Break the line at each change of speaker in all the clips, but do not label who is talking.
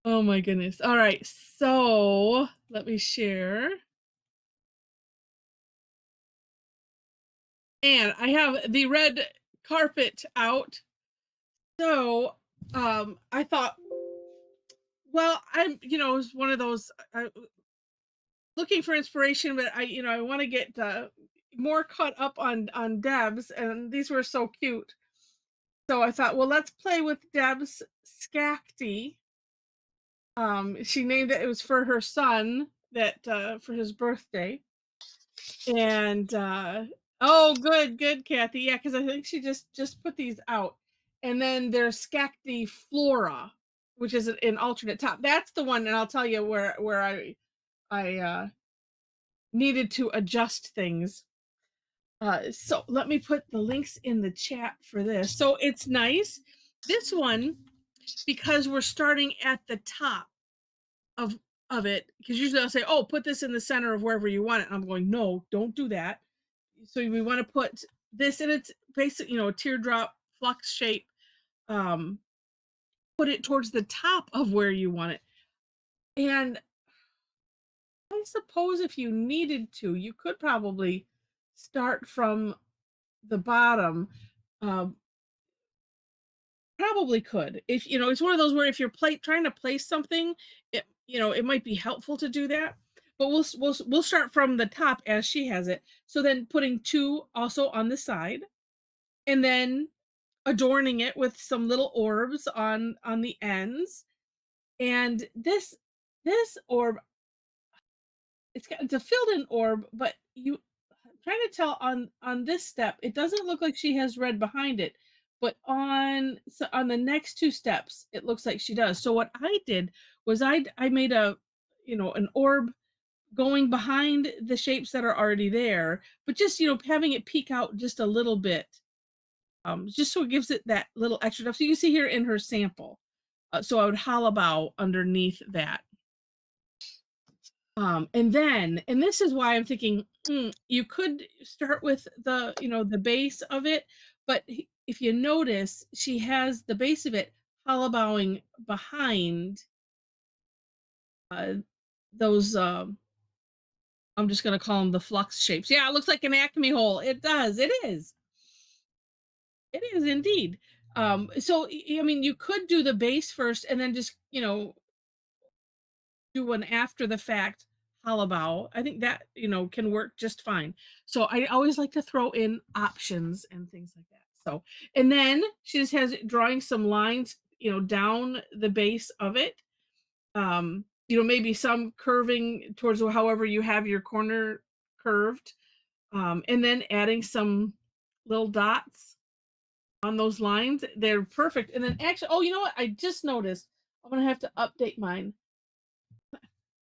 Oh my goodness. All right. So let me share. And I have the red carpet out. So I thought, well, it was one of those looking for inspiration, but I want to get more caught up on Deb's, and these were so cute. So I thought, well, let's play with Deb's Skacti. She named it. It was for her son that for his birthday, and oh, good, Kathy. Yeah, because I think she just put these out, and then there's Skacti Flora, which is an alternate top. That's the one, and I'll tell you where I needed to adjust things. So let me put the links in the chat for this. So it's nice. This one, because we're starting at the top of it, because usually I'll say, oh, put this in the center of wherever you want it. And I'm going, no, don't do that. So we want to put this in its basic, a teardrop flux shape. Um, put it towards the top of where you want it. And I suppose if you needed to, you could probably start from the bottom. Um, Probably could. If it's one of those where if you're trying to place something, it might be helpful to do that. But we'll start from the top as she has it. So then putting two also on the side, and then adorning it with some little orbs on the ends. And this orb, it's a filled in orb, but I'm trying to tell on this step, it doesn't look like she has red behind it, but on the next two steps, it looks like she does. So what I did was I made an orb going behind the shapes that are already there, but just having it peek out just a little bit, just so it gives it that little extra stuff. So you can see here in her sample. So I would hollow bow underneath that. And this is why I'm thinking, you could start with the base of it, but if you notice, she has the base of it hollow bowing behind uh, those. I'm just gonna call them the flux shapes. Yeah, it looks like an Acme hole. It does. It is. It is indeed. So I mean, you could do the base first, and then just do an after the fact hollow bow. I think that can work just fine. So I always like to throw in options and things like that. So, and then she just has drawing some lines down the base of it. Maybe some curving towards however you have your corner curved, and then adding some little dots on those lines. They're perfect. And then actually, oh, you know what, I just noticed, I'm gonna have to update mine.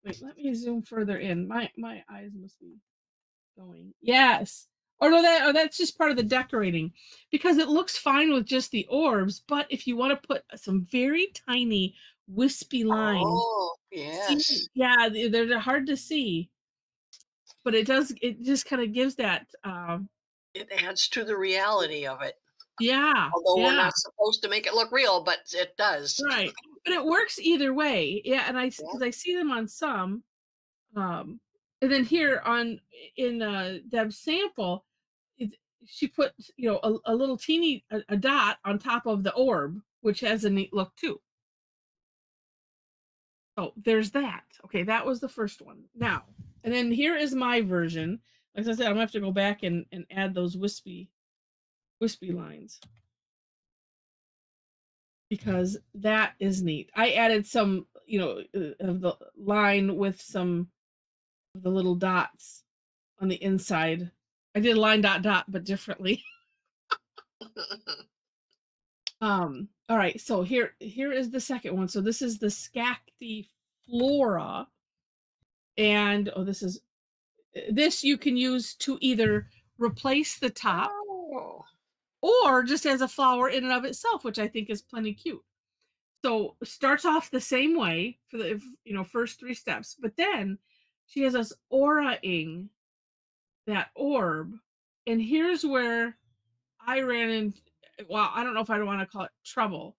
Wait, let me zoom further in. My eyes must be going. Yes. Or no, that's just part of the decorating, because it looks fine with just the orbs. But if you want to put some very tiny wispy lines,
Oh,
see,
yes.
yeah, they're hard to see, but it just kind of gives that.
It adds to the reality of it.
Yeah,
Although we're
yeah,
not supposed to make it look real, but it does.
right. But it works either way. Yeah, and
Yeah.
because I see them on some. Um, and then here in Deb's sample, it, she put a little teeny a dot on top of the orb, which has a neat look too. So there's that. Okay, that was the first one. Now, and then here is my version. Like I said, I'm gonna have to go back and add those wispy lines, because that is neat. I added some, of the line with some of the little dots on the inside. I did line dot dot, but differently. All right, so here is the second one. So this is the Skacti Flora, and this you can use to either replace the top
Oh.
or just as a flower in and of itself, which I think is plenty cute. So starts off the same way for the first three steps, but then she has us auraing that orb, and here's where I ran in. Well, I don't know if I want to call it trouble,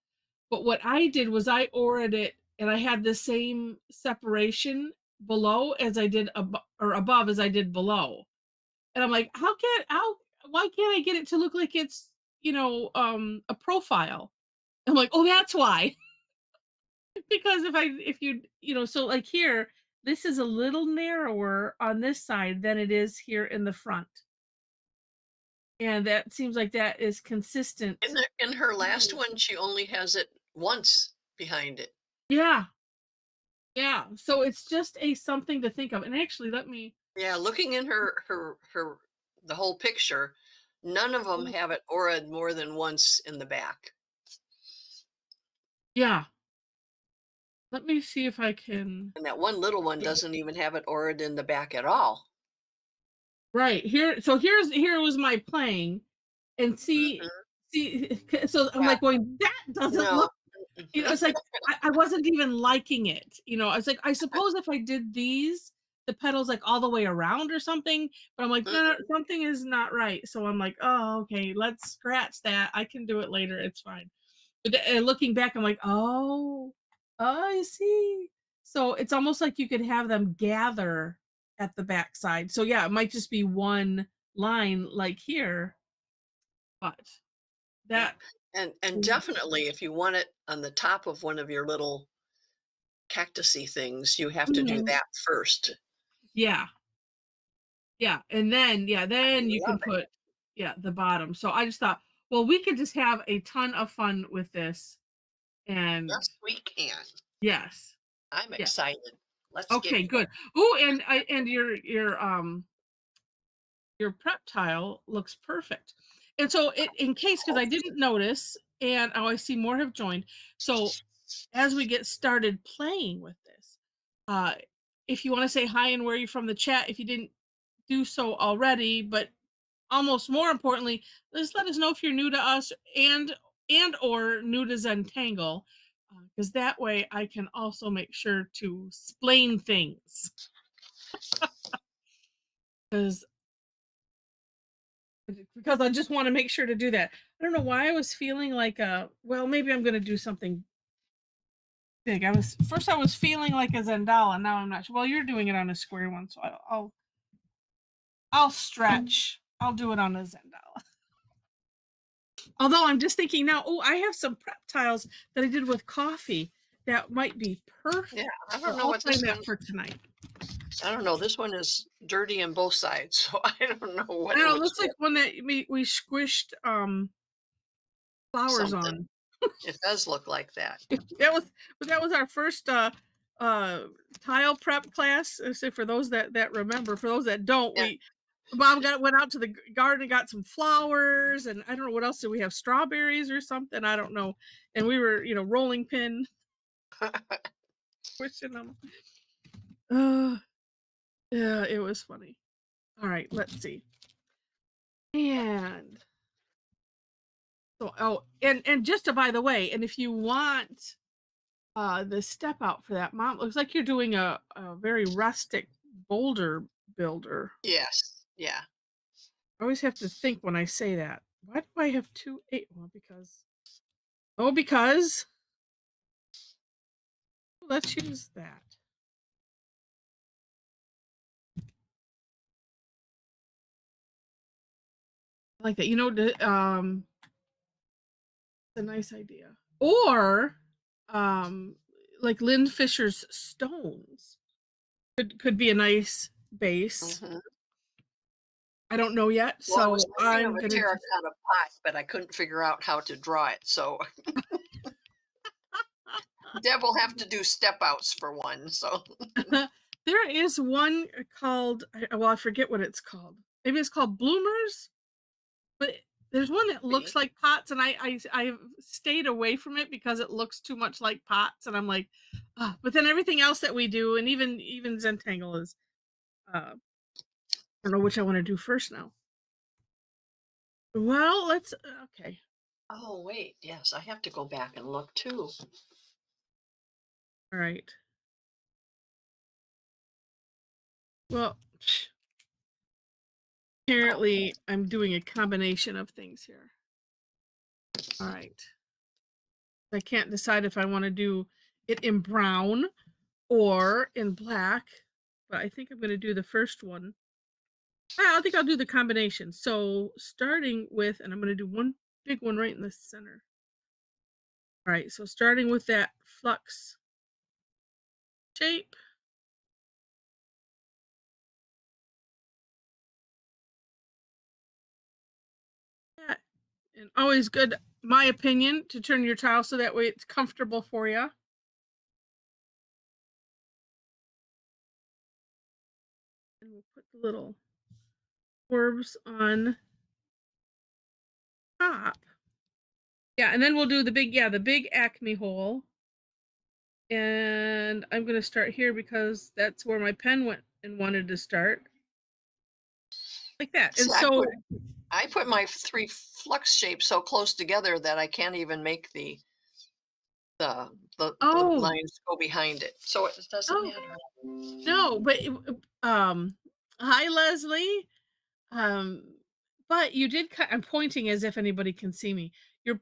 but what I did was I auraed it and I had the same separation below as I did or above as I did below. And I'm like, how why can't I get it to look like it's, a profile? I'm like, "Oh, that's why." Because if so like here, this is a little narrower on this side than it is here in the front. And that seems like that is consistent.
In her last
Mhm.
one, she only has it once behind it.
Yeah. Yeah. So it's just a something to think of. And actually, let me.
Yeah, looking in her the whole picture, none of them have it auraed more than once in the back.
Yeah. Let me see if I can.
And that one little one doesn't even have it auraed in the back at all.
Right here. So here was my playing, and
Mhm.
see. So I'm
Yeah,
like going, that doesn't
no.
look. It's like I wasn't even liking it. I was like, I suppose if I did the petals like all the way around or something, but I'm like, no, no,
Mm-mm.
something is not right. So I'm like, oh, okay, let's scratch that. I can do it later. It's fine. But looking back, I'm like, oh, I see. So it's almost like you could have them gather at the backside. So yeah, it might just be one line like here, but
Yeah.
that.
And definitely if you want it on the top of one of your little cactusy things, you have to do
Mhm.
that first.
Yeah. Yeah, and then
I
then you
love
can
it.
put the bottom. So I just thought, well, we could just have a ton of fun with this. And
Yes, we can.
yes.
I'm
Yeah.
excited. Let's get
Okay,
going.
good. Oh, and your prep tile looks perfect. And so in case, because I didn't notice, and oh, I see more have joined. So as we get started playing with this, uh if you want to say hi and where you're from the chat, if you didn't do so already, but almost more importantly, just let us know if you're new to us and or new to Zentangle, because that way I can also make sure to explain things. Because I just want to make sure to do that. I don't know why I was feeling like well, maybe I'm gonna do something big. I was feeling like a Zendala, now I'm not sure. Well, you're doing it on a square one, so I'll stretch. I'll do it on a Zendala. Although I'm just thinking now, oh, I have some prep tiles that I did with coffee that might be
Yeah,
perfect.
I
So
don't know
I'll
what
plan
this one.
that for tonight.
I don't know. This one is dirty on both sides, so I don't know
I
what
don't
it
know, it
would
looks like
fit.
one that we squished flowers
Something.
on.
It does look like that.
That was our first uh tile prep class. So for those that remember, for those that don't,
Yeah.
we Mom went out to the garden and got some flowers, and I don't know what else did we have, strawberries or something, I don't know. And we were, rolling pin squishing them. Uh, yeah, it was funny. All right, let's see. And so, and just to by the way, and if you want the step out for that, Mom, looks like you're doing a very rustic boulder builder.
Yes. Yeah.
I always have to think when I say that. Why do I have two eight? Well, because let's use that. I like that. A nice idea. Or like Lynn Fisher's stones could be a nice base.
Hmm.
I don't know yet,
Well, I was
so
thinking of
I'm
a
gonna just.
terracotta pot, but I couldn't figure out how to draw it. So Deb will have to do step outs for one. So
There is one called, well, I forget what it's called. Maybe it's called Bloomers, but there's one that looks
see.
like pots, and I stayed away from it because it looks too much like pots, and I'm like, but then everything else that we do, and even Zentangle is, I don't know which I want to do first now. Well, let's okay.
Oh, wait. Yes, I have to go back and look too.
All right. Well,
Oh,
apparently I'm doing a combination of things here. All right. I can't decide if I want to do it in brown or in black, but I think I'm gonna do the first one. I think I'll do the combination. So starting with, and I'm gonna do one big one right in the center. All right, so starting with that flux shape. Yeah, and always good, my opinion, to turn your towel so that way it's comfortable for you. And we'll put the little orbs on top. Yeah, and then we'll do the big, yeah, the big Acme hole. And I'm gonna start here because that's where my pen went and wanted to start. Like that. And
See,
so,
I put my 3 flux shapes so close together that I can't even make the
oh,
lines go behind it, so it doesn't
oh,
matter.
no, but hi Leslie. Um, but you did I'm pointing as if anybody can see me. They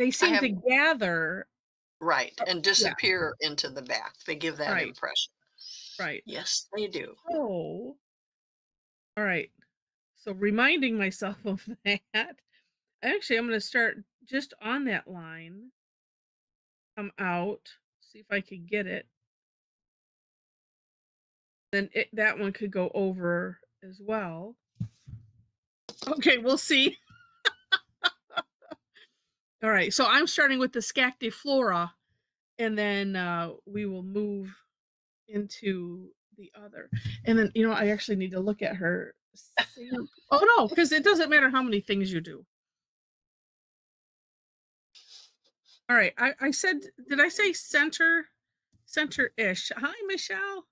I
seem
have
to gather.
right,
uh,
and
yeah,
disappear into the back. They give that
right,
impression.
right.
Yes, they do.
Oh, all right. So reminding myself of that. Actually, I'm gonna start just on that line. Come out, see if I can get it. Then that one could go over as well. Okay, we'll see. All right, so I'm starting with the Skacti Flora, and then we will move into the other. And then, I actually need to look at her Oh no, because it doesn't matter how many things you do. All right, I said, did I say center-ish? Hi, Michelle.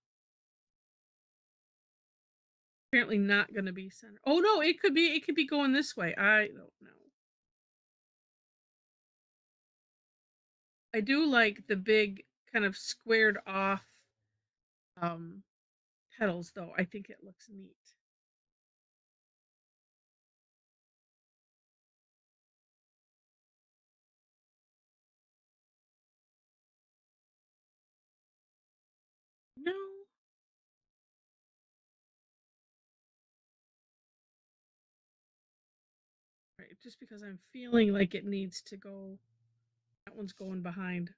Apparently not going to be center. Oh no, it could be going this way. I don't know. I do like the big kind of squared off um petals though. I think it looks neat. No, right, just because I'm feeling like it needs to go. That one's going behind.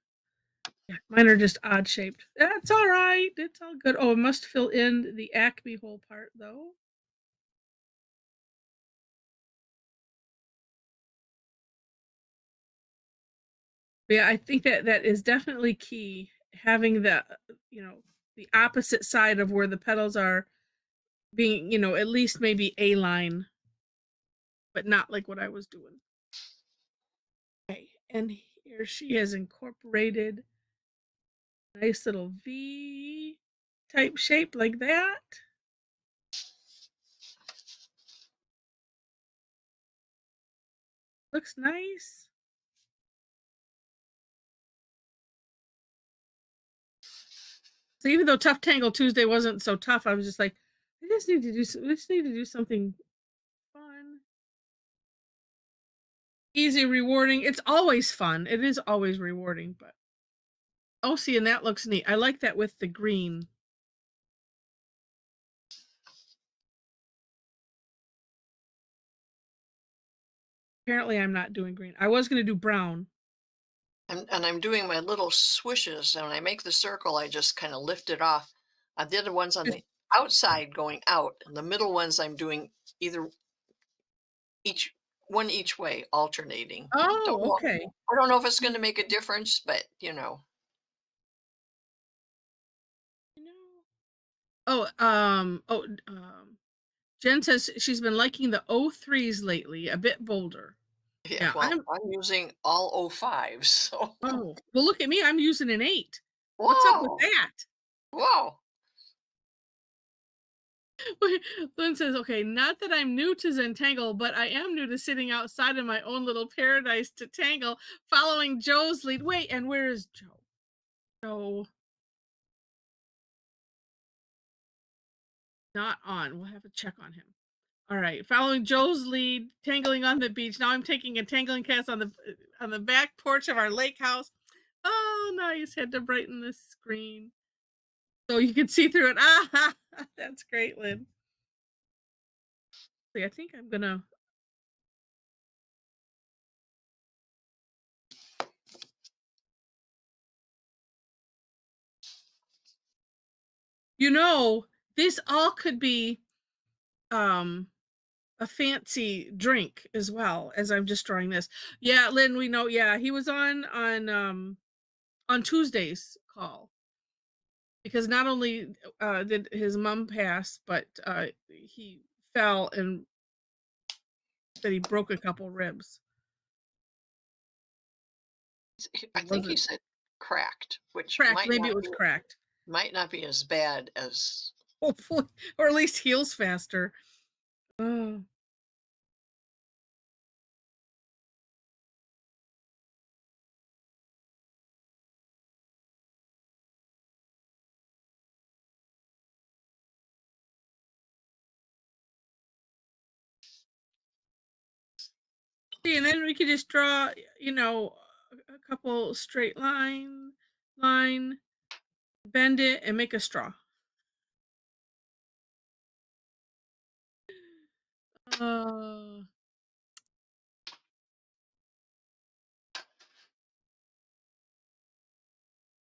Yeah, mine are just odd shaped. That's all right. It's all good. Oh, it must fill in the Acme hole part though. Yeah, I think that is definitely key. Having the opposite side of where the petals are being, at least maybe a line, but not like what I was doing. Okay, and here she has incorporated a nice little V type shape like that. Looks nice. So even though Tough Tangle Tuesday wasn't so tough, I was just like, we just need to do something fun, easy, rewarding. It's always fun. It is always rewarding, but oh, see, and that looks neat. I like that with the green. Apparently, I'm not doing green. I was going to do brown.
And I'm doing my little swishes, and when I make the circle, I just kinda lift it off. The other ones on the outside going out, and the middle ones I'm doing either each one each way, alternating.
Oh,
Don't know
okay.
I don't know if it's gonna make a difference, but,
No. Jen says she's been liking the O3s lately, a bit bolder.
yeah,
Yeah,
well, I'm using all O fives, so
well, look at me. I'm using an 8. What's up with
Whoa,
that?
whoa.
Lynn says, okay, not that I'm new to Zentangle, but I am new to sitting outside in my own little paradise to tangle, following Joe's lead. Wait, and where is Joe? Joe, not on. We'll have to check on him. All right, following Joe's lead, tangling on the beach. Now I'm taking a tangling class on the back porch of our lake house. Oh, Oh, nice. Had to brighten the screen so you can see through it. Ah, that's great, Lynn. See, I think I'm gonna. You know, this all could be um a fancy drink as well as I'm just drawing this. Yeah, Lynn, we know. Yeah, he was on Tuesday's call because not only did his mom pass, but he fell and that he broke a couple ribs.
I
It
think he
wasn't
said cracked, which
cracked. Maybe it was cracked.
might not be as bad as
Hopefully, or at least heals faster. Oh, see, and then we could just draw, a couple straight line, bend it, and make a straw. Uh, all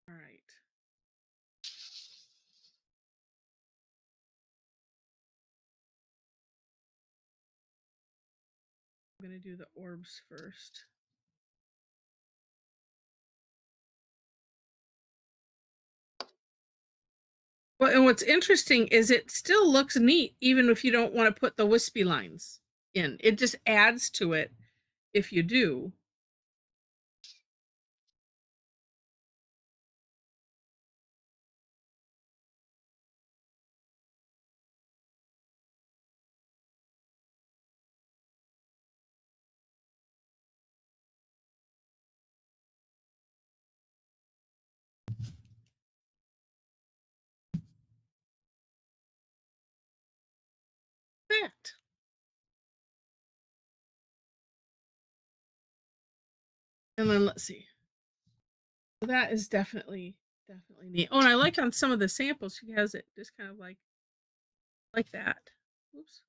right. I'm gonna do the orbs first. Well, and what's interesting is it still looks neat even if you don't want to put the wispy lines in. It just adds to it if you do. That. And then let's see. So that is definitely neat. Oh, and I like on some of the samples she has it just kind of like that. Oops.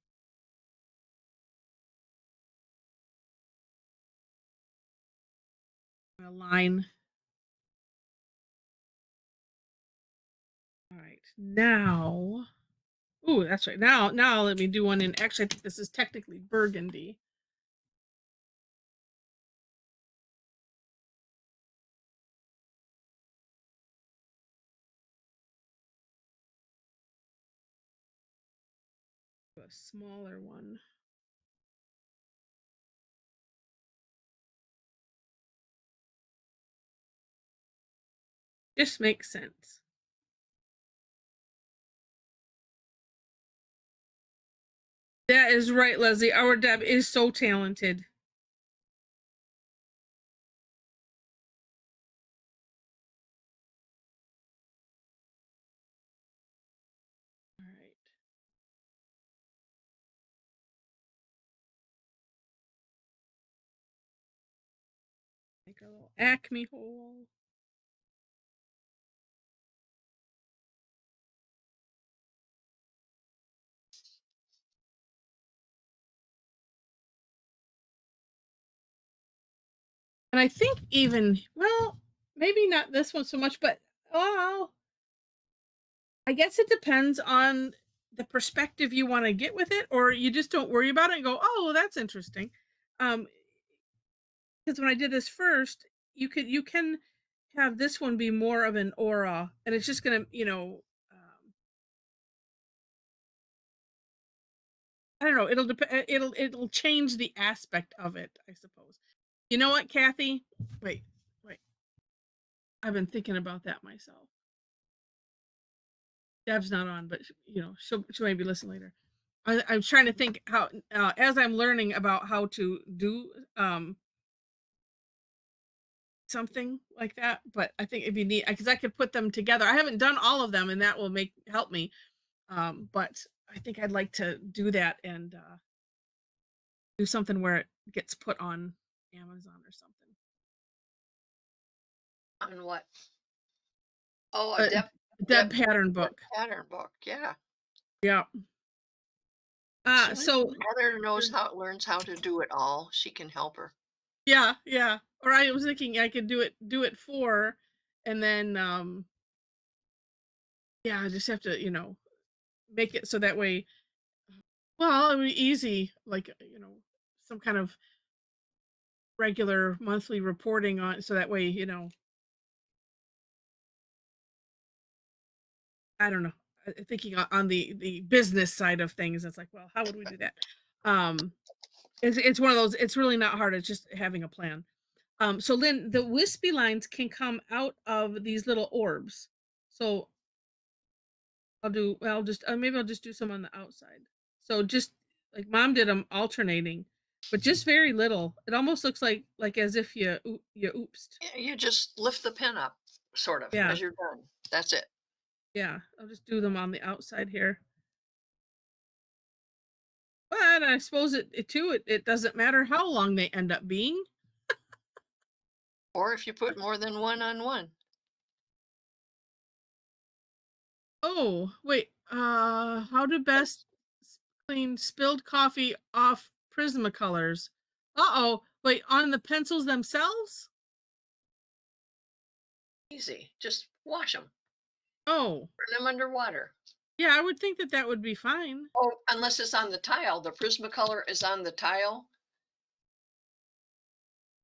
A line. All right. Now, ooh, that's right. Now let me do one in actually I think this is technically burgundy. A smaller one. Just makes sense. That is right, Leslie. Our Deb is so talented. All right. Make a little acme hole. And I think even, well, maybe not this one so much, but oh, I guess it depends on the perspective you want to get with it, or you just don't worry about it and go, oh, that's interesting. Because when I did this first, you can have this one be more of an aura, and it's just gonna, I don't know, it'll depend, it'll change the aspect of it, I suppose. You know what, Kathy? Wait, wait. I've been thinking about that myself. Deb's not on, but she'll maybe listen later. I'm trying to think how as I'm learning about how to do something like that, but I think it'd be neat because I could put them together. I haven't done all of them, and that will help me. But I think I'd like to do that and do something where it gets put on Amazon or something.
On what? Oh, a
A Deb pattern
Deb
book.
pattern book, yeah.
Yeah.
Soon as
So
Heather knows how learns how to do it all, she can help her.
yeah, yeah. Or I was thinking I could do it for, and then yeah, I just have to, make it so that way. Well, it would be easy, like some kind of regular monthly reporting on, so that way, I don't know. Thinking on the business side of things, it's like, well, how would we do that? Um, it's one of those. It's really not hard. It's just having a plan. So Lynn, the wispy lines can come out of these little orbs. So I'll just maybe I'll just do some on the outside. So just like mom did them alternating, but just very little. It almost looks like as if you oopsed.
Yeah, you just lift the pin up, sort of,
Yeah,
as you're done. That's it.
yeah. I'll just do them on the outside here. But I suppose it doesn't matter how long they end up being.
Or if you put more than one on one.
Oh, wait. How to best clean spilled coffee off Prismacolors? Uh-oh. Wait, on the pencils themselves?
Easy. Just wash them.
Oh,
Run them underwater.
yeah, I would think that that would be fine.
Oh, unless it's on the tile. The Prismacolor is on the tile.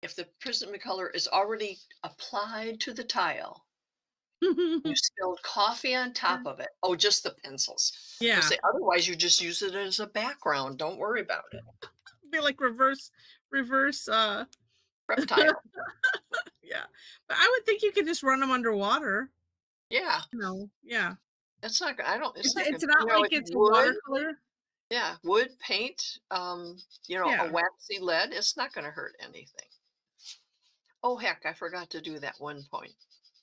If the Prismacolor is already applied to the tile, you spilled coffee on top of it. Oh, just the pencils. I
Yeah,
say otherwise you just use it as a background. Don't worry about it.
be like reverse.
Reptile.
Yeah, but I would think you could just run them underwater.
Yeah.
Yeah.
It's not I don't it's not
It's
gonna
not like
it's
it's a
wood.
watercolor.
Yeah, wood, paint, a
Yeah.
waxy lead, it's not gonna hurt anything. Oh, heck, I forgot to do that one point.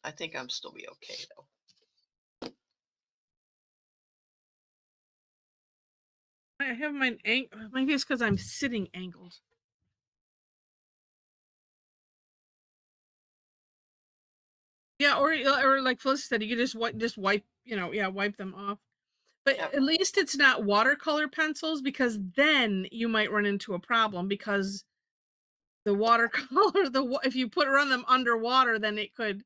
I think I'm still be okay, though.
I have mine maybe it's because I'm sitting angled. Yeah, or like Felicity said, you could just wipe, yeah, wipe them off. But
Yep.
at least it's not watercolor pencils, because then you might run into a problem, because the watercolor if you run them underwater, then it could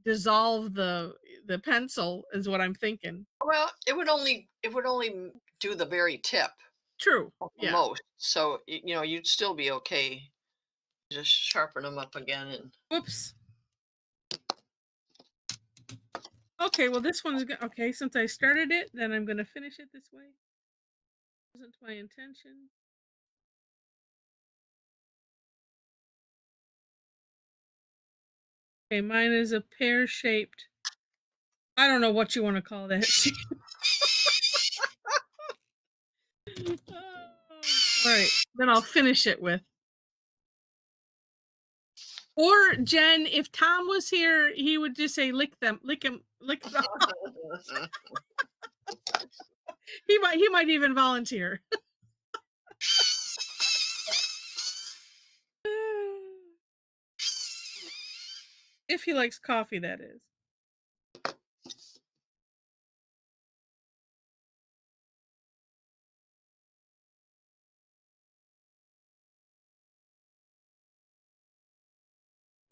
dissolve the pencil, is what I'm thinking.
Well, it would only do the very tip
True.
at the
Yeah.
most, so, you'd still be okay. Just sharpen them up again and
Whoops. Okay, well this one's okay, since I started it, then I'm going to finish it this way. Wasn't my intention. Okay, mine is a pear-shaped. I don't know what you want to call that shape. All right, then I'll finish it with. Or Jen, if Tom was here, he would just say, "Lick them, lick him, lick them." He might even volunteer. If he likes coffee, that is.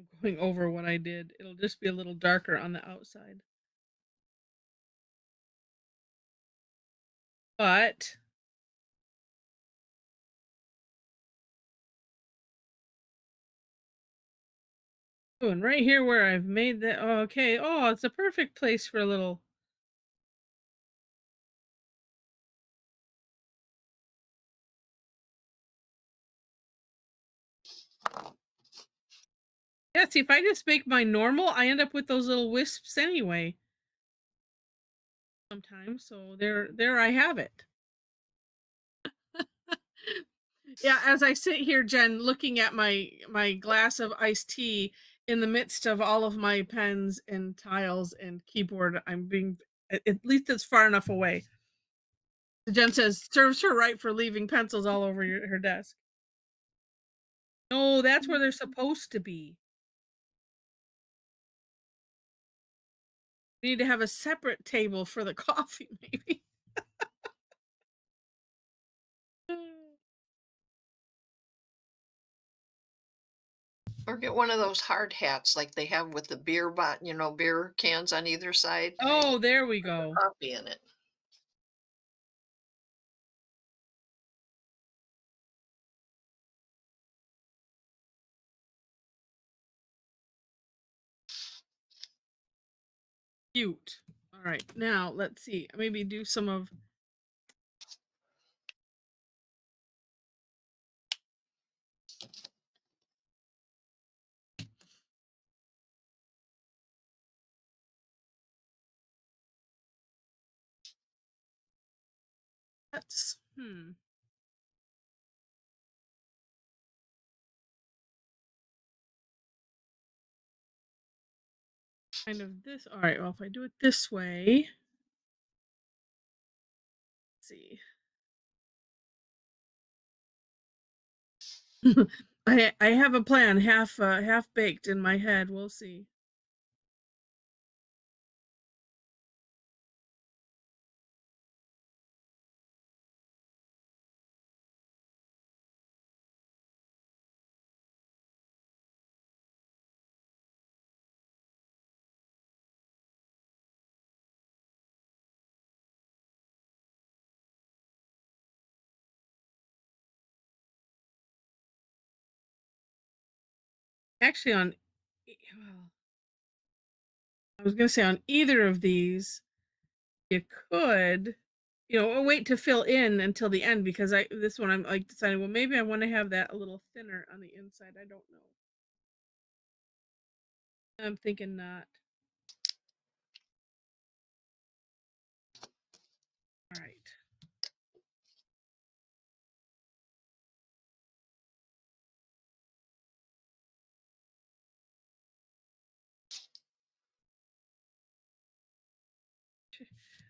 I'm going over what I did. It'll just be a little darker on the outside. But oh, and right here where I've made that, oh, okay. Oh, it's a perfect place for a little. Yeah, see, if I just make my normal, I end up with those little wisps anyway. Sometimes, so there I have it. Yeah, as I sit here, Jen, looking at my glass of iced tea in the midst of all of my pens and tiles and keyboard, I'm being at least it's far enough away. Jen says serves her right for leaving pencils all over her desk. No, that's where they're supposed to be. We need to have a separate table for the coffee, maybe.
Or get one of those hard hats like they have with the beer cans on either side,
Oh, there we
put the
go.
coffee in it.
Cute. All right, now let's see. Maybe do some of. Let's. Kind of this. All right. Well, if I do it this way, let's see. I have a plan, half baked in my head. We'll see. Actually, well, I was gonna say on either of these, you could, wait to fill in until the end because this one I'm like deciding. Well, maybe I want to have that a little thinner on the inside. I don't know. I'm thinking not. All right.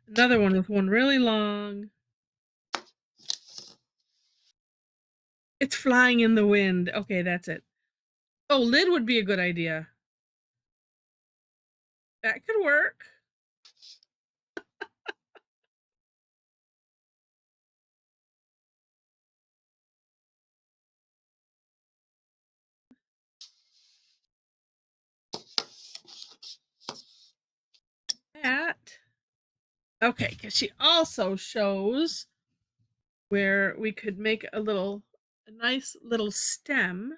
Another one with one really long. It's flying in the wind. Okay, that's it. Oh, lid would be a good idea. That could work. That. Okay, because she also shows where we could make a nice little stem.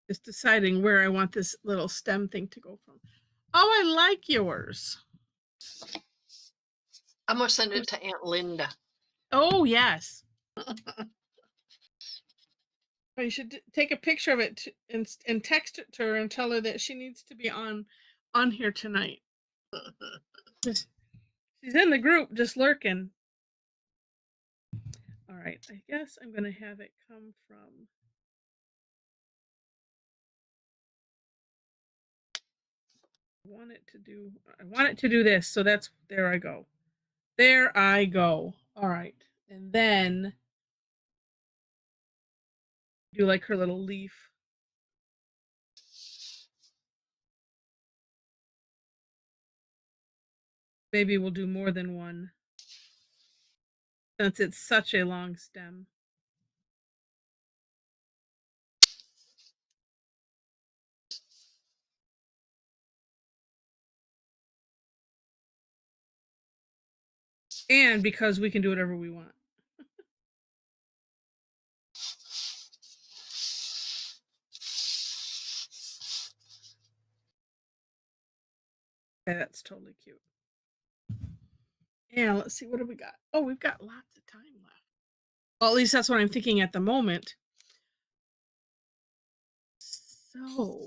Just deciding where I want this little stem thing to go from. Oh, I like yours.
I'm gonna send it to Aunt Linda.
Oh, yes. Oh, you should take a picture of it and text it to her and tell her that she needs to be on here tonight. She's in the group just lurking. All right, I guess I'm going to have it come from. I want it to do this, so there I go. There I go. All right. And then do like her little leaf. Maybe we'll do more than one since it's such a long stem. And because we can do whatever we want. Okay, that's totally cute. Yeah, let's see. What have we got? Oh, we've got lots of time left. Well, at least that's what I'm thinking at the moment. So,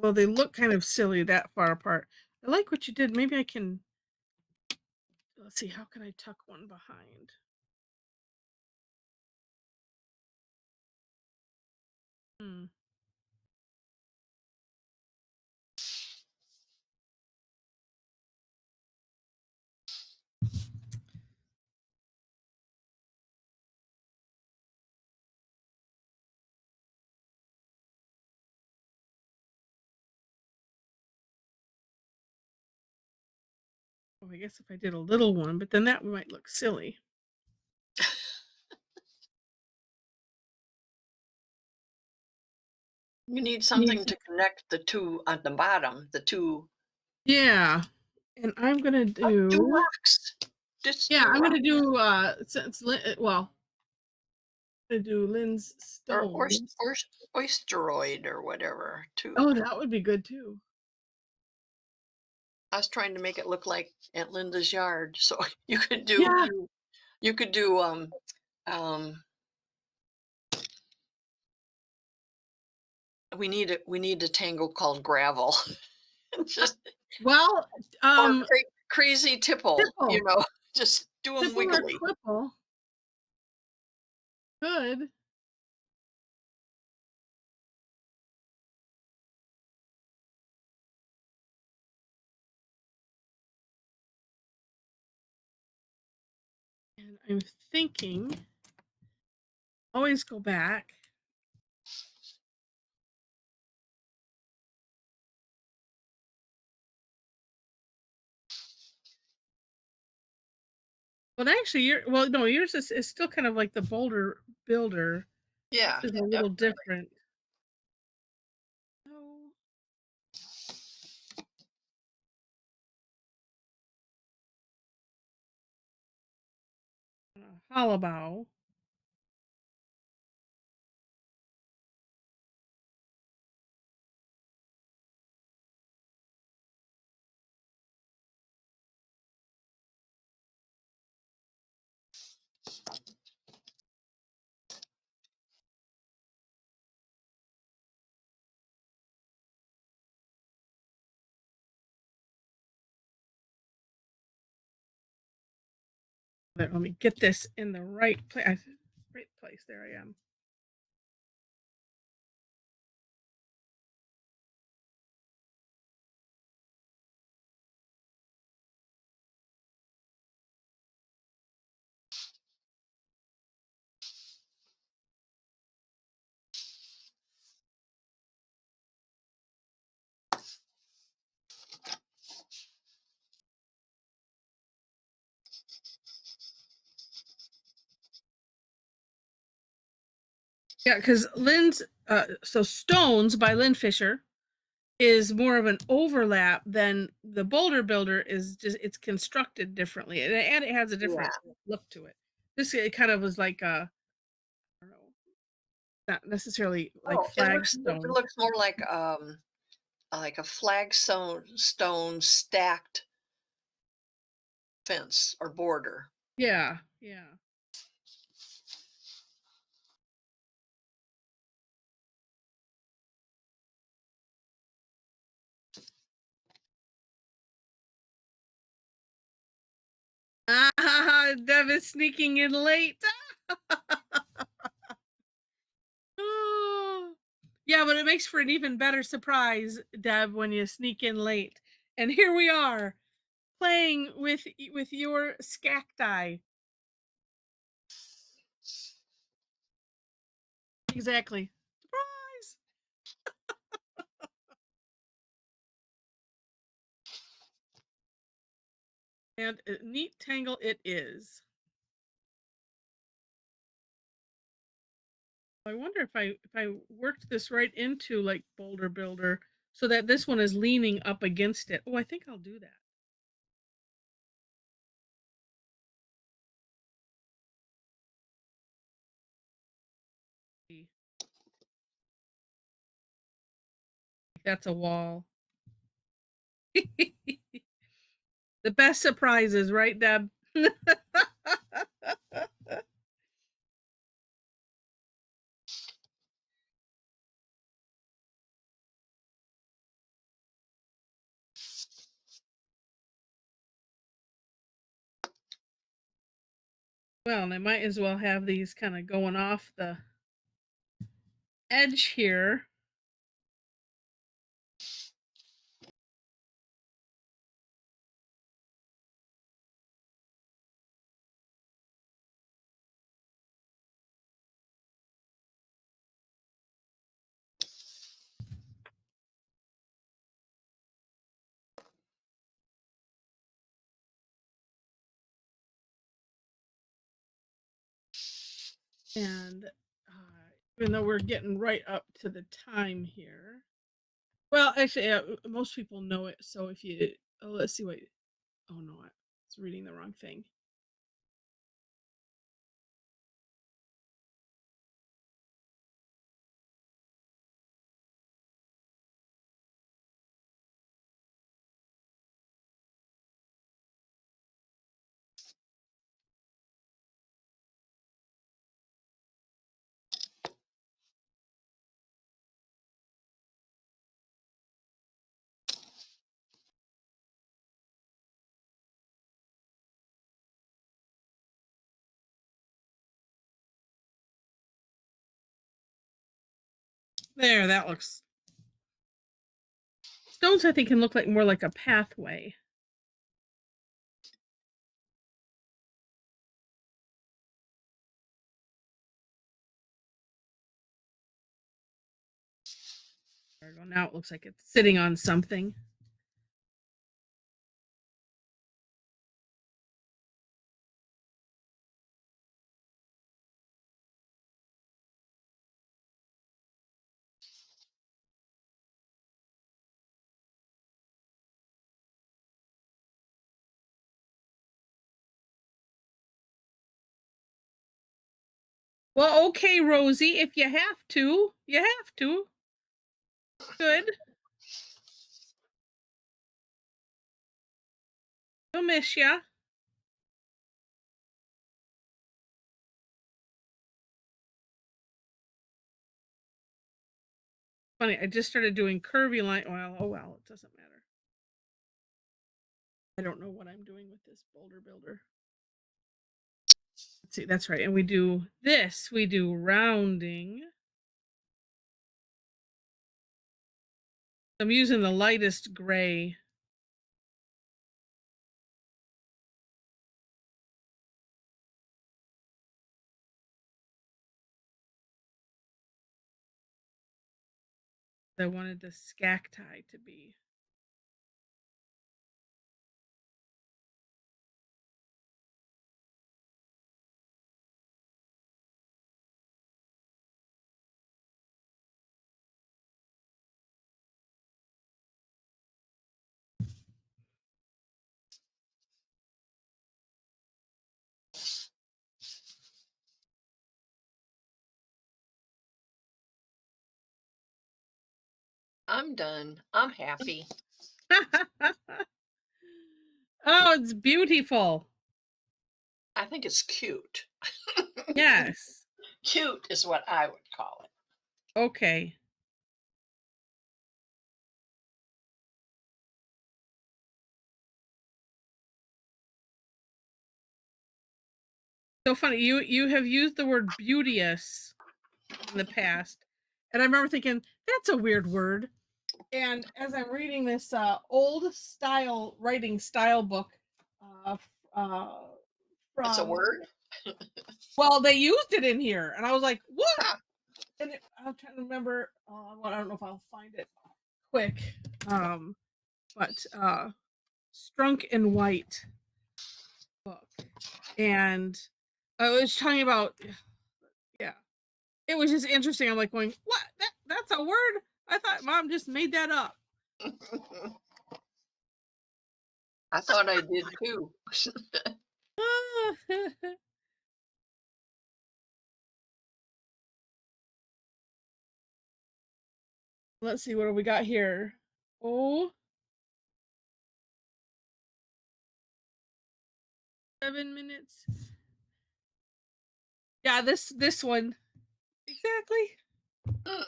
Well, they look kind of silly that far apart. I like what you did. Maybe I can, let's see, how can I tuck one behind? Hmm. Oh, I guess if I did a little one, but then that might look silly.
You need
Need
something to connect the two at the bottom, the two.
Yeah, and I'm gonna
Oh, two
do
rocks. Just
yeah,
two
I'm
rocks.
gonna do, since well, I'm gonna do Lynn's
Or
stones.
oysteroid or whatever, too.
Oh, that would be good too.
I was trying to make it look like Aunt Linda's yard, so you could do
Yeah.
you could do, um, we need a tangle called gravel. Just
Well,
or
um,
crazy tipple,
tipple,
just do them
tipple or
wiggly.
quipple, good. And I'm thinking, always go back. But actually, well, no, yours is still kind of like the boulder builder.
Yeah,
This is a little
definitely.
different. Oh, hollow bow. Let me get this in the right place. Right place. There I am. Yeah, because Lynn's so Stones by Lynn Fisher is more of an overlap than the Boulder Builder is. Just it's constructed differently, and it has a different
Yeah.
look to it. This it kind of was like I don't know, not necessarily like
Oh, it
flagstone.
looks more like a flagstone stacked fence or border.
Yeah, yeah. Ah, Deb is sneaking in late. Oh. Yeah, but it makes for an even better surprise, Deb, when you sneak in late. And here we are playing with your Skacti. Exactly. Surprise! And a neat tangle it is. I wonder if I worked this right into like Boulder Builder so that this one is leaning up against it. Oh, I think I'll do that. That's a wall. The best surprises, right, Deb? Well, and I might as well have these kind of going off the edge here. And even though we're getting right up to the time here. Well, actually, most people know it. So if you, oh, let's see what, oh no, I was reading the wrong thing. There, that looks. Stones, I think, can look like more like a pathway. There we go. Now it looks like it's sitting on something. Well, okay, Rosie, if you have to, you have to. Good. We'll miss ya. Funny, I just started doing curvy line. Well, oh well, it doesn't matter. I don't know what I'm doing with this boulder builder. Let's see, that's right. And we do this, we do rounding. I'm using the lightest gray. I wanted the Skacti to be.
I'm done. I'm happy.
Oh, it's beautiful.
I think it's cute.
Yes.
Cute is what I would call it.
Okay. So funny. You have used the word beauteous in the past. And I remember thinking, that's a weird word. And as I'm reading this old style writing style book uh, uh,
It's a
from,
word.
well, they used it in here. And I was like, what?
Ah,
And I'm trying to remember. Well, I don't know if I'll find it quick. But Strunk and White book. And I was talking about, yeah, it was just interesting. I'm like going, what? That's a word? I thought mom just made that up.
I thought I did too.
Let's see, what do we got here? Oh, 7 minutes. Yeah, this one. Exactly.
Hmm.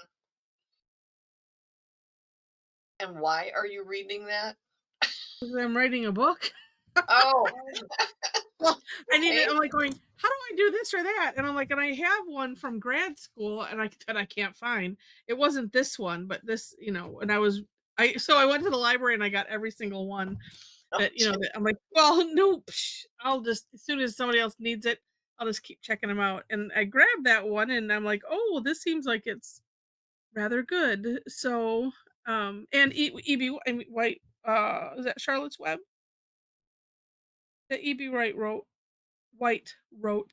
And why are you reading that?
I'm writing a book.
Oh,
I needed,
Okay.
I'm like going, how do I do this or that? And I'm like, and I have one from grad school and I can't find. It wasn't this one, but this, and so I went to the library and I got every single one
Oh,
that, that I'm like, well, no, I'll just, as soon as somebody else needs it, I'll just keep checking them out. And I grabbed that one and I'm like, oh, this seems like it's rather good. So, and EB White, is that Charlotte's Web? That EB White wrote,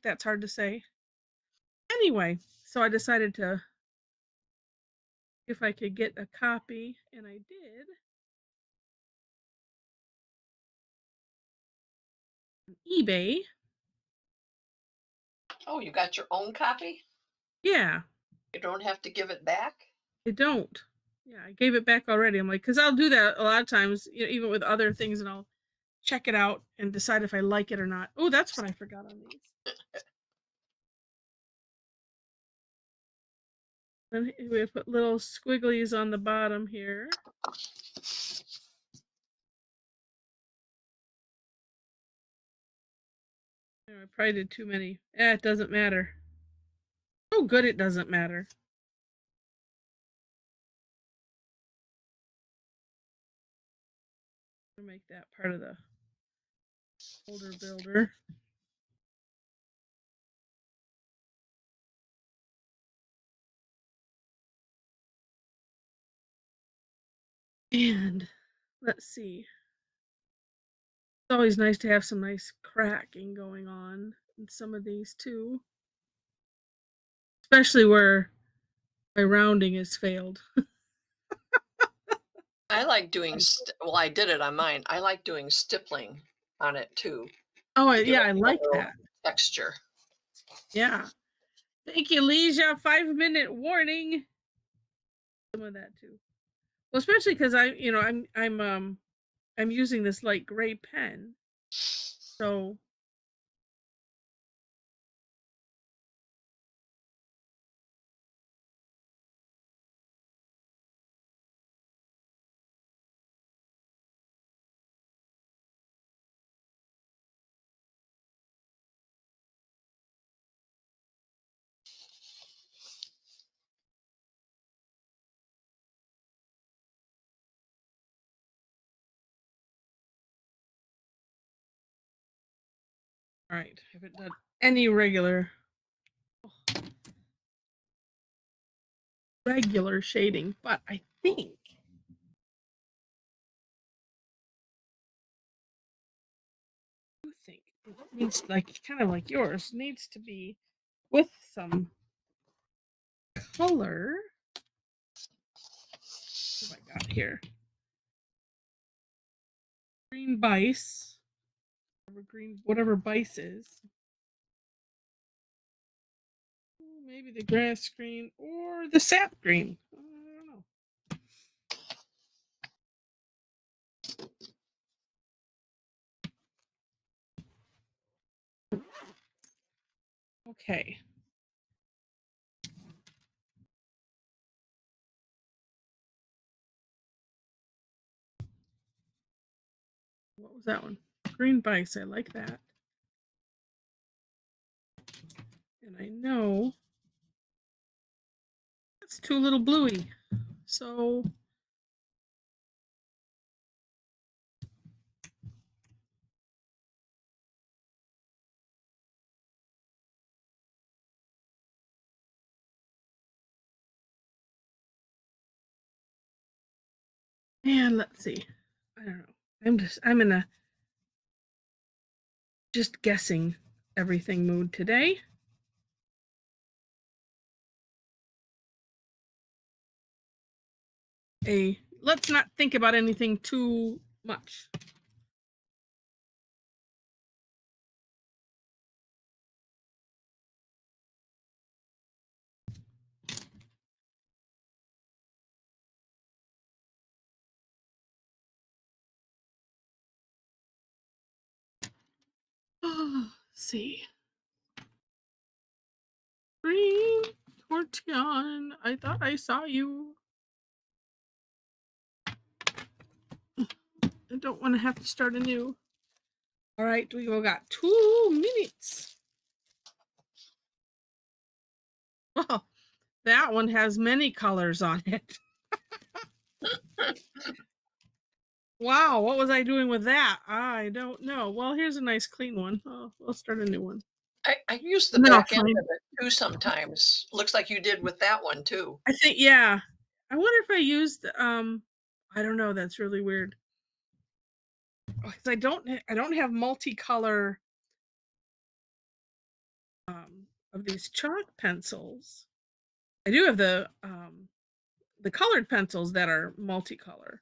that's hard to say. Anyway, so I decided to if I could get a copy, and I did. On eBay.
oh, you got your own copy?
Yeah,
You don't have to give it back?
I don't. Yeah, I gave it back already. I'm like, because I'll do that a lot of times, even with other things, and I'll check it out and decide if I like it or not. Oh, that's what I forgot on these. Then we put little squigglies on the bottom here. Oh, I probably did too many. It doesn't matter. Oh, good, it doesn't matter. I'll make that part of the folder builder. And let's see. It's always nice to have some nice cracking going on in some of these too, especially where my rounding has failed.
I like doing, well, I did it on mine. I like doing stippling on it too
Oh,
to give
yeah,
it
I
a
like
little
that.
texture.
Yeah. Thank you, Leisha. 5-minute warning. Some of that too. Well, especially because I'm using this light gray pen, so all right. I haven't done any regular shading, but I think it needs, like, kind of like yours, needs to be with some color. What have I got here? Green bice, whatever bice is. Maybe the grass green or the sap green. I don't know. Okay. What was that one? Green bice. I like that. And I know it's too little bluey. So and let's see. I don't know. I'm in a just guessing everything mood today. Let's not think about anything too much. Oh, see. Green Tortillion. I thought I saw you. I don't want to have to start anew. All right, we got 2 minutes. Oh, that one has many colors on it. Wow, what was I doing with that? I don't know. Well, here's a nice clean one. Oh, we'll start a new one.
I use the
And then I'll
back end
find
of it too sometimes. Looks like you did with that one too.
I think yeah. I wonder if I used I don't know, that's really weird. Cuz I don't have multicolor of these chalk pencils. I do have the colored pencils that are multicolor.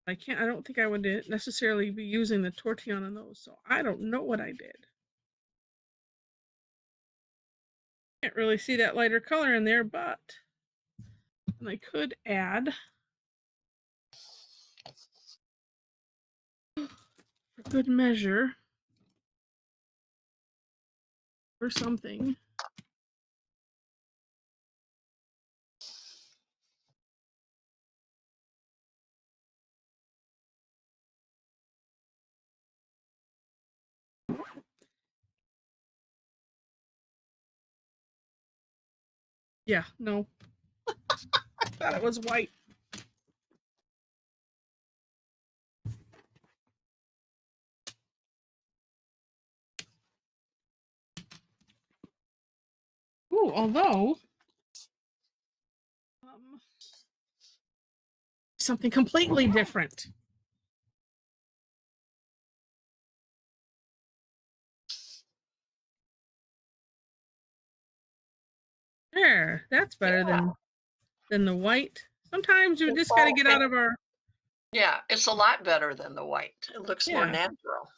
I don't think I would necessarily be using the Tortillion on those, so I don't know what I did. Can't really see that lighter color in there, but and I could add for good measure or something. Yeah, no. I thought it was white. Ooh, although um, something completely different. There, that's better
Yeah.
than the white. Sometimes you
It's
just got to
all
get out of our
yeah, it's a lot better than the white. It looks more
yeah.
natural.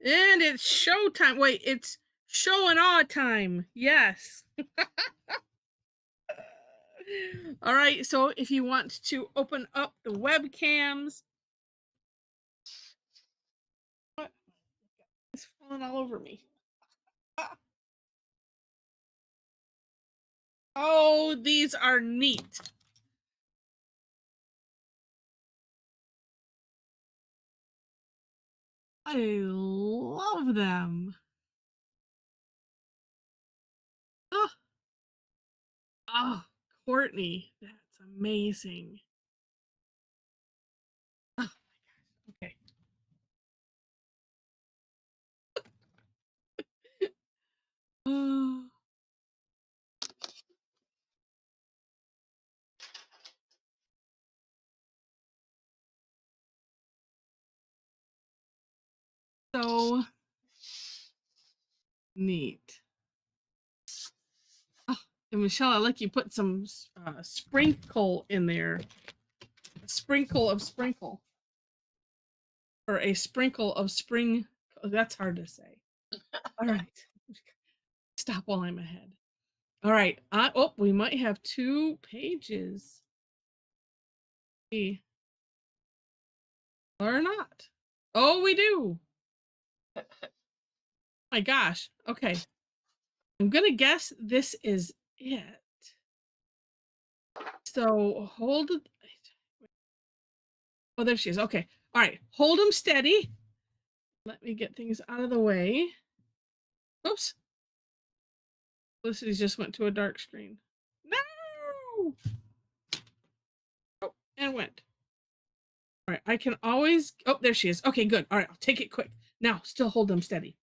And it's show time. Wait, it's show and awe time. Yes. All right, so if you want to open up the webcams, what? It's falling all over me. Ah. Oh, these are neat. I love them. Oh, oh, Courtney, that's amazing. Oh, okay. Oh, so neat. Oh, and Michelle, I like you put some sprinkle in there. A sprinkle of sprinkle. Or a sprinkle of spring. Oh, that's hard to say. All right. Stop while I'm ahead. All right. Oh, we might have 2 pages. Or not. Oh, we do. My gosh. Okay. I'm going to guess this is it. So hold. Oh, there she is. Okay. All right. Hold them steady. Let me get things out of the way. Oops. Felicity just went to a dark screen. No. Oh, and went. All right. I can always. Oh, there she is. Okay, good. All right. I'll take it quick. Now, still hold them steady.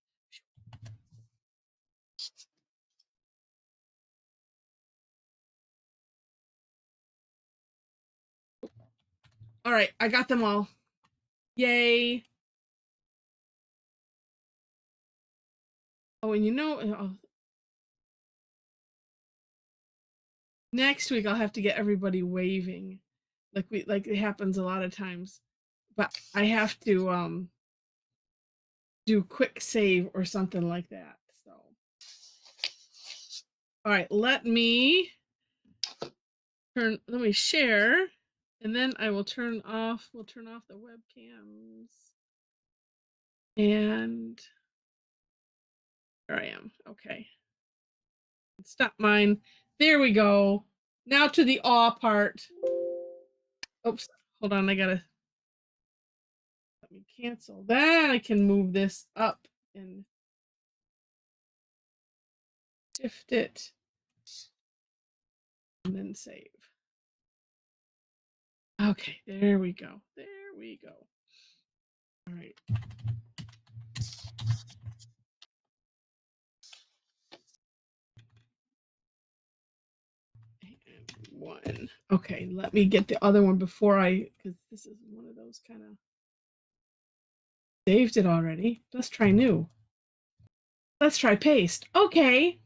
All right. I got them all. Yay. Oh, and next week I'll have to get everybody waving, like it happens a lot of times. But I have to do quick save or something like that. So, all right, let me share, and then I will turn off. We'll turn off the webcams. And there I am. Okay. Stop mine. There we go. Now to the aw part. Oops. Hold on. Let me cancel that. I can move this up and shift it and then save. Okay. There we go. There we go. All right. And one. Okay. Let me get the other one before because this is one of those kind of saved it already. Let's try new. Let's try paste. Okay.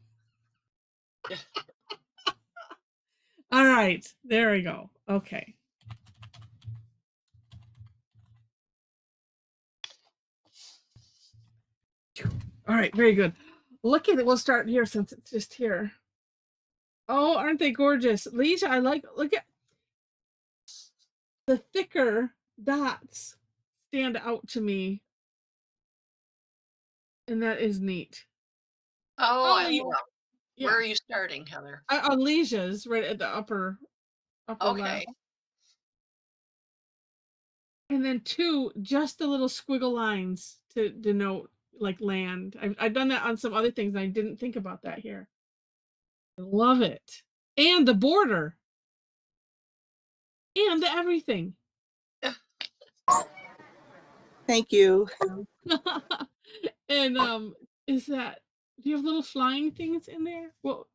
All right. There we go. Okay. All right. Very good. Look at it. We'll start here since it's just here. Oh, aren't they gorgeous? Lisa, look at the thicker dots stand out to me. And that is neat.
Oh, I
Oh,
love.
yeah.
Where are you starting, Heather?
On Lisia's right at the upper left.
Okay.
And then two, just the little squiggle lines to denote like land. I've done that on some other things and I didn't think about that here. I love it. And the border. And the everything.
Thank you.
And do you have little flying things in there? Well,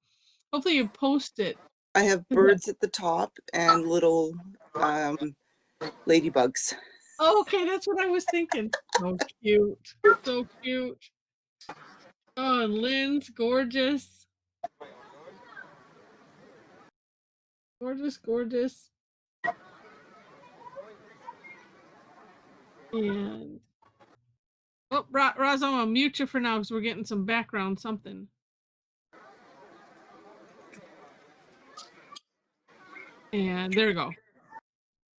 hopefully you post it.
I have birds at the top and little ladybugs.
Oh, okay, that's what I was thinking. So cute. So cute. Oh, and Lynn's gorgeous. Gorgeous, gorgeous. And oh, Roz, I'm gonna mute you for now because we're getting some background something. And there we go.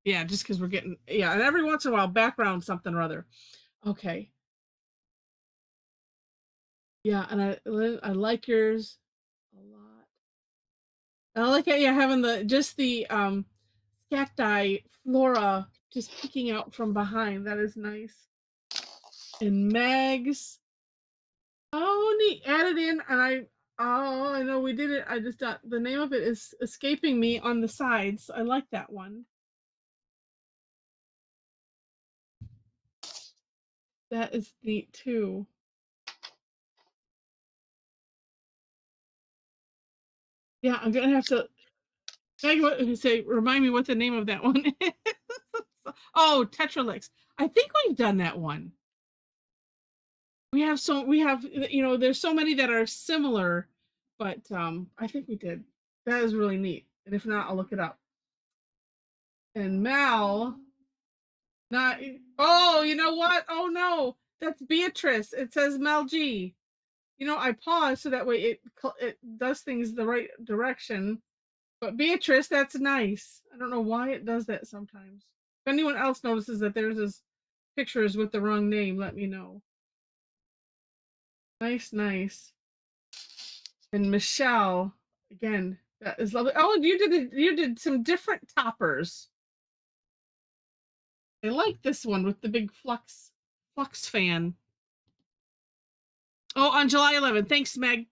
Yeah, just because we're getting and every once in a while background something or other. Okay. Yeah, and I like yours a lot. And I like how you're having the Skacti Flora just peeking out from behind. That is nice. And Meg's. Oh, neat. Added in, and I know we did it. I just got the name of it is escaping me on the sides. I like that one. That is neat too. Yeah, I'm gonna have to. Meg, remind me what the name of that one is. Oh, Tetralix. I think we've done that one. We have there's so many that are similar, but I think we did. That is really neat. And if not, I'll look it up. And Mal, not oh, you know what? Oh no, that's Beatrice. It says Mel G. I pause so that way it does things the right direction. But Beatrice, that's nice. I don't know why it does that sometimes. If anyone else notices that there's this pictures with the wrong name, let me know. Nice, nice. And Michelle, again, that is lovely. Oh, you did some different toppers. I like this one with the big flux fan. Oh, on July 11th. Thanks, Meg.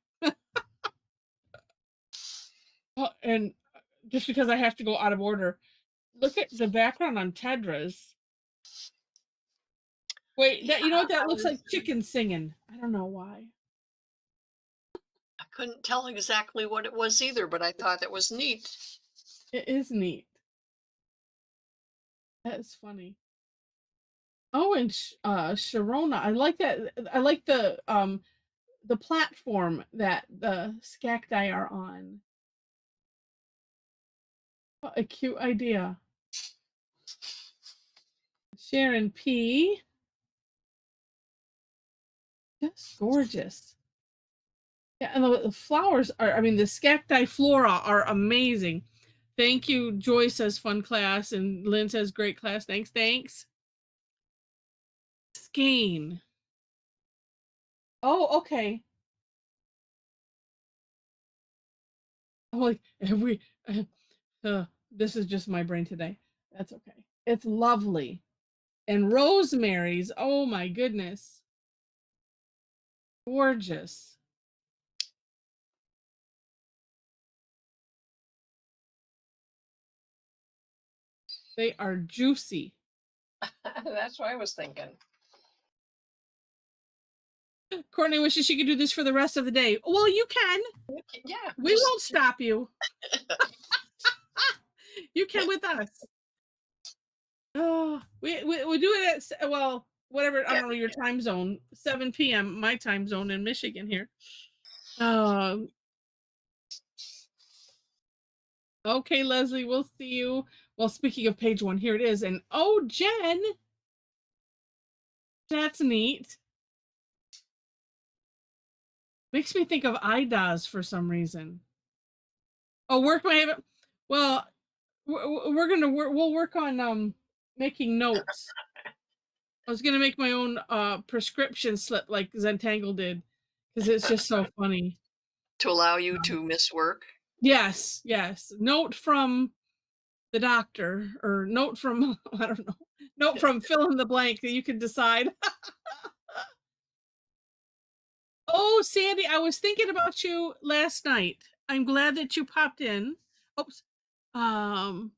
Oh, and just because I have to go out of order, look at the background on Tedra's. Wait, that you know what that looks like? Chicken singing. I don't know why.
I couldn't tell exactly what it was either, but I thought it was neat.
It is neat. That is funny. Oh, and Sharona, I like that. I like the platform that the Skacti are on. What a cute idea. Sharon P. Just gorgeous. Yeah, and the flowers are, the Skacti Flora are amazing. Thank you. Joy says fun class, and Lynn says great class. Thanks. Skane. Oh, okay. I'm like, have we? This is just my brain today. That's okay. It's lovely. And rosemary's. Oh my goodness, gorgeous. They are juicy.
That's what I was thinking.
Courtney wishes she could do this for the rest of the day. Well, you can.
Yeah,
We won't stop you. You can with us. Oh, we do it at well, whatever. I
yeah.
don't know your time zone. 7 p.m. my time zone in Michigan here. Um. Okay, Leslie, we'll see you. Well, speaking of page one, here it is. And oh, Jen, that's neat. Makes me think of IDAS for some reason. Oh, work my. Well, we're gonna work. We'll work on making notes. I was gonna make my own prescription slip like Zentangle did, because it's just so funny.
To allow you to miss work.
Yes, yes. Note from the doctor, or note from I don't know. Note from fill in the blank that you can decide. Oh, Sandy, I was thinking about you last night. I'm glad that you popped in. Oops. Um.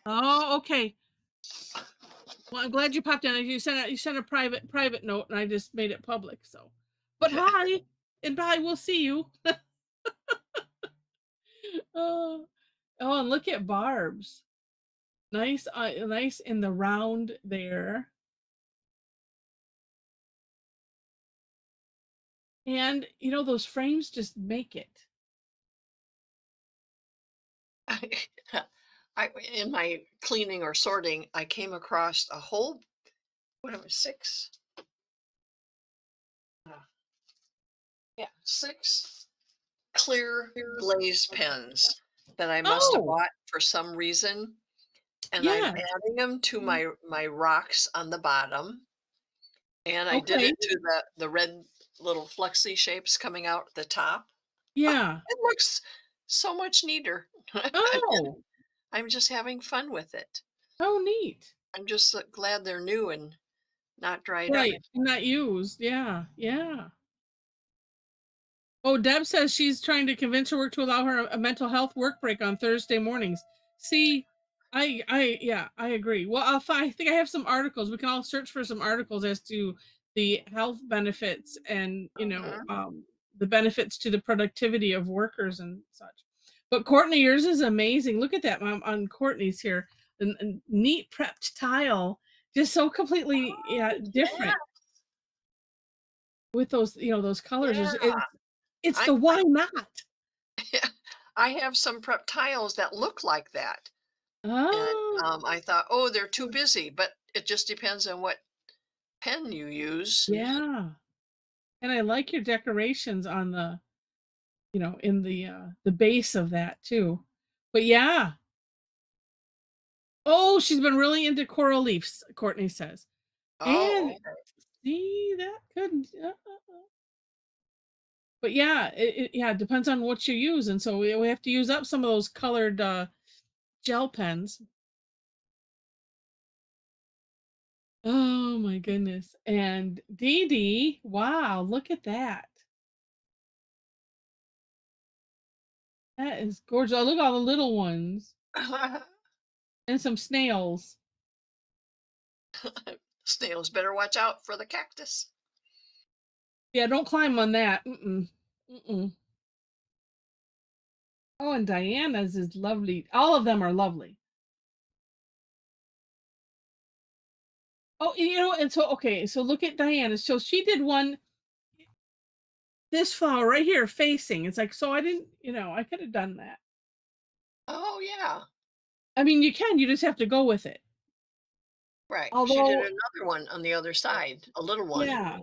Oh, okay. Well, I'm glad you popped in. You sent a private note, and I just made it public. So, but hi and bye. We'll see you. Oh, oh, and look at Barb's. Nice, nice in the round there. And you know those frames just make it.
In my cleaning or sorting, I came across a whole, whatever, six, yeah, six clear glaze pens that I must have
Oh,
bought for some reason, and I'm
yeah.
adding them to my rocks on the bottom, and I did
Okay.
it to the red little flexi shapes coming out the top.
Yeah.
It looks so much neater.
Oh,
I'm just having fun with it.
oh, neat.
I'm just glad they're new and not dried up.
Right. Not used. Yeah. Yeah. Oh, Deb says she's trying to convince her work to allow her a mental health work break on Thursday mornings. See, yeah, I agree. Well, I think I have some articles. We can all search for some articles as to the health benefits and,
Mhm.
the benefits to the productivity of workers and such. But Courtney, yours is amazing. Look at that, Mom, on Courtney's here. A neat prepped tile, just so completely, yeah,
Yeah,
different with those, those colors.
yeah.
It's
I
the why not?
I have some prep tiles that look like that, and
Oh,
I thought, oh, they're too busy, but it just depends on what pen you use.
yeah. And I like your decorations on in the base of that too. But yeah. Oh, she's been really into coral reefs, Courtney says.
Oh,
And
okay.
see that could but yeah, it depends on what you use. And so we have to use up some of those colored gel pens. Oh my goodness. And Dee Dee, wow, look at that. That is gorgeous. Oh, look at all the little ones and some snails.
Snails better watch out for the cactus.
Yeah, don't climb on that. Mm-mm. Mm-mm. Oh, and Diana's is lovely. All of them are lovely. Oh, and so okay, so look at Diana. So she did one this flower right here facing. It's like so I didn't, I could have done that.
Oh, yeah,
I mean, you just have to go with it.
right. She did
Although,
another one on the other side, a little one.
yeah,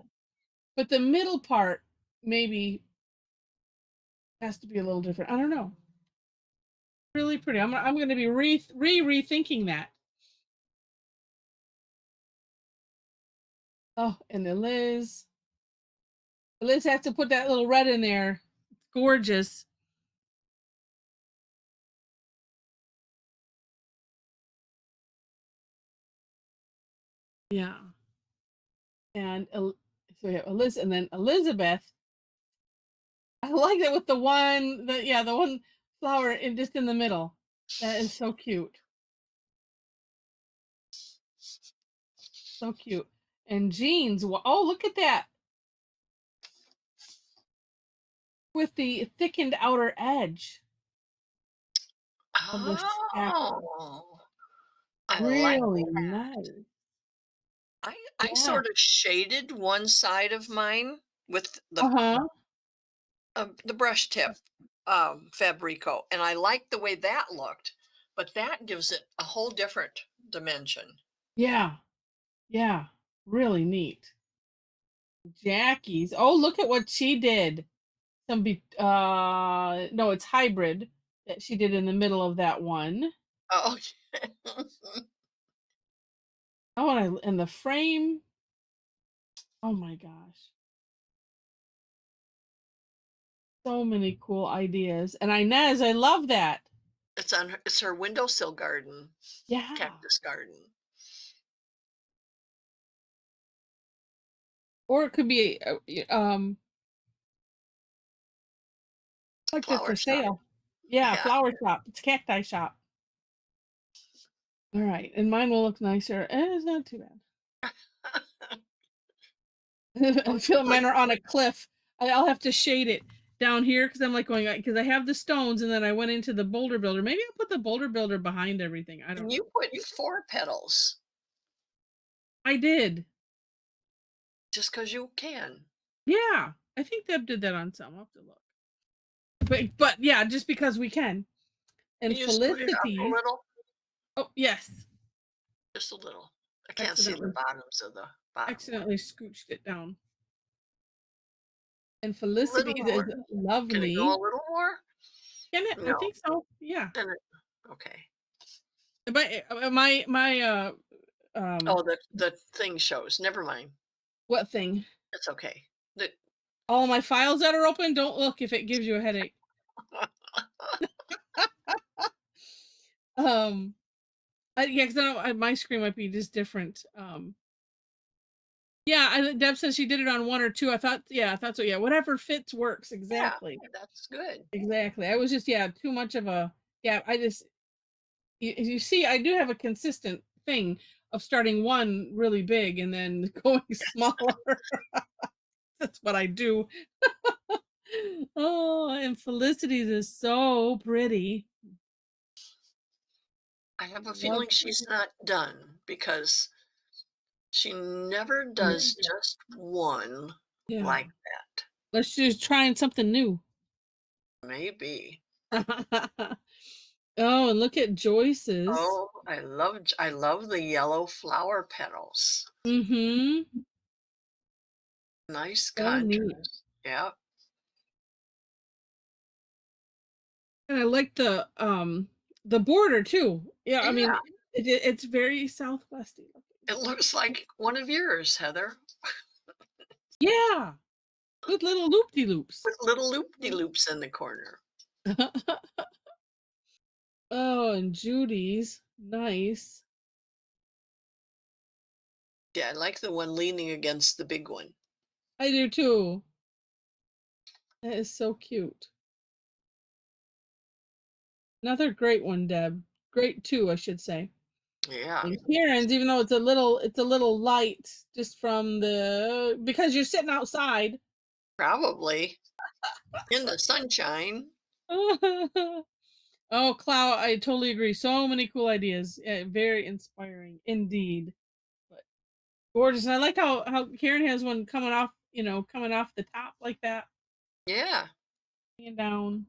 but the middle part maybe has to be a little different. I don't know. Really pretty. I'm going to be rethinking that. Oh, and then Liz. Let's have to put that little red in there. It's gorgeous. Yeah. And so we have Elizabeth, and then Elizabeth. I like that with the one flower in just in the middle. That is so cute. So cute. And jeans. Oh, look at that. With the thickened outer edge of the spackle.
Oh, I like
Really
that.
nice.
I
Yeah.
sort of shaded one side of mine with
Uh-huh.
the brush tip Fabrico, and I liked the way that looked, but that gives it a whole different dimension.
Yeah. Yeah. Really neat. Jackie's. Oh, look at what she did. No, it's hybrid that she did in the middle of that one.
Oh,
Oh, and the frame. Oh my gosh. So many cool ideas. And Inez, I love that.
it's her windowsill garden,
Yeah.
cactus garden,
Or it could be like they're
flower
for
shop.
sale. Yeah,
Yeah,
flower shop. It's cacti shop. All right. And mine will look nicer. It's not too bad.
well,
I
you
feel
put
mine are on a cliff. I'll have to shade it down here because I'm like going because I have the stones and then I went into the boulder builder. Maybe I'll put the boulder builder behind everything. I don't
and
know.
you put 4 petals
I did.
just because you can.
Yeah. I think Deb did that on some. I'll have to look. But yeah, just because we can. And
Can you scoot it up a
Felicity.
little?
Oh yes.
Just a little. I can't see the
Accidentally
bottoms of the bottom one.
accidentally scooched it down. And
A little
Felicity's is
more. Can it go
lovely.
a little more?
Can it? I
No.
think so. Yeah.
Then it, okay.
My
Oh, the thing shows. Never mind.
what thing?
It's okay. The,
All my files that are open, don't look if it gives you a headache. Um, yeah, because my screen might be just different. Yeah, Deb says she did it on one or two. I thought so. Yeah, whatever fits works
yeah,
exactly.
that's good.
Exactly. I was just too much of a I just you see I do have a consistent thing of starting one really big and then going smaller. That's what I do. Oh, and Felicity's is so pretty.
I have a
Love
feeling she's not done because she never
it.
does just one
Yeah.
like that.
Let's just trying something new.
Maybe.
Oh, and look at Joyce's.
Oh, I love the yellow flower petals.
Mm-hmm.
Nice
So neat.
contrast. Yeah.
And I like the border too. Yeah, I mean
Yeah.
it's very southwesty looking.
It looks like one of yours, Heather,
Yeah, with little loop-de-loops.
with little loop-de-loops in the corner.
Oh, and Judy's nice.
Yeah, I like the one leaning against the big one.
I do too. That is so cute. Another great one, Deb. Great two, I should say.
Yeah,
And Karen's, even though it's a little light, just from the because you're sitting outside.
probably in the sunshine.
Oh, Cloud, I totally agree. So many cool ideas. Very inspiring indeed. But gorgeous. And I like how Karen has one coming off, coming off the top like that,
Yeah,
and down.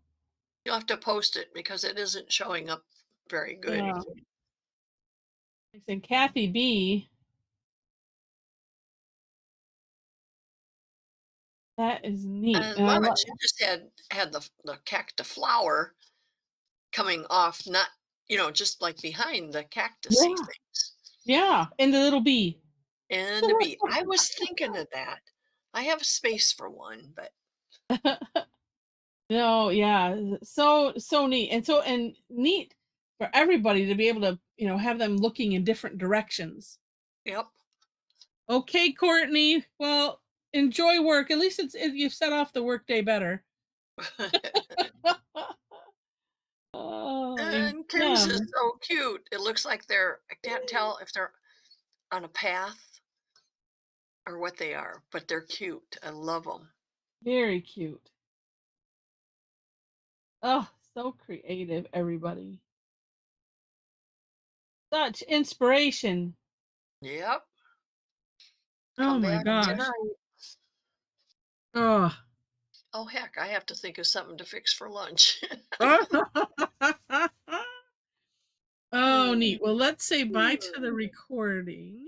you'll have to post it because it isn't showing up very good.
Yeah. Like I said, Kathy B. That is
And
neat.
I
And I
love
love
it. She just had the cactus flower coming off, not just like behind the cactusy
yeah.
things.
Yeah. And the little bee.
And the bee. I was thinking of that. I have space for one, but
No, yeah. So neat. And neat for everybody to be able to, have them looking in different directions.
yep.
Okay, Courtney. Well, enjoy work. At least you've set off the workday better. Oh,
And Kim's is
yum.
so cute. It looks like I can't tell if they're on a path or what they are, but they're cute. I love them.
Very cute. Oh, so creative, everybody. Such inspiration.
Yep.
Oh
Come
my
back
gosh.
tonight.
Oh.
Oh, heck, I have to think of something to fix for lunch.
Oh,
Hmm.
neat. Well, let's say bye to the
Hmm.
recording.